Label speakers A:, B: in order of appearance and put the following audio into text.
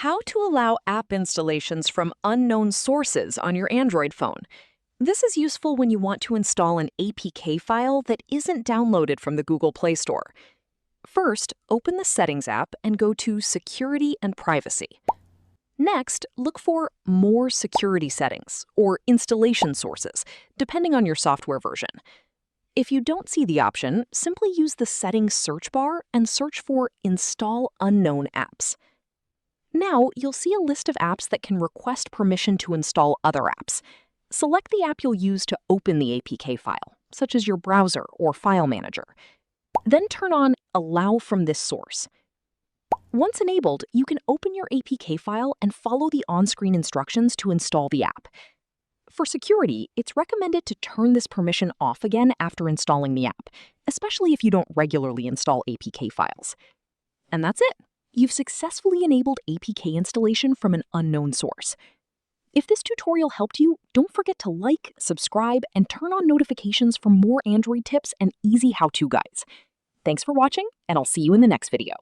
A: How to allow app installations from unknown sources on your Android phone. This is useful when you want to install an APK file that isn't downloaded from the Google Play Store. First, open the Settings app and go to Security and Privacy. Next, look for More Security Settings or Installation Sources, depending on your software version. If you don't see the option, simply use the Settings search bar and search for Install Unknown Apps. Now, you'll see a list of apps that can request permission to install other apps. Select the app you'll use to open the APK file, such as your browser or file manager. Then turn on Allow from this source. Once enabled, you can open your APK file and follow the on-screen instructions to install the app. For security, it's recommended to turn this permission off again after installing the app, especially if you don't regularly install APK files. And that's it. You've successfully enabled APK installation from an unknown source. If this tutorial helped you, don't forget to like, subscribe, and turn on notifications for more Android tips and easy how-to guides. Thanks for watching, and I'll see you in the next video.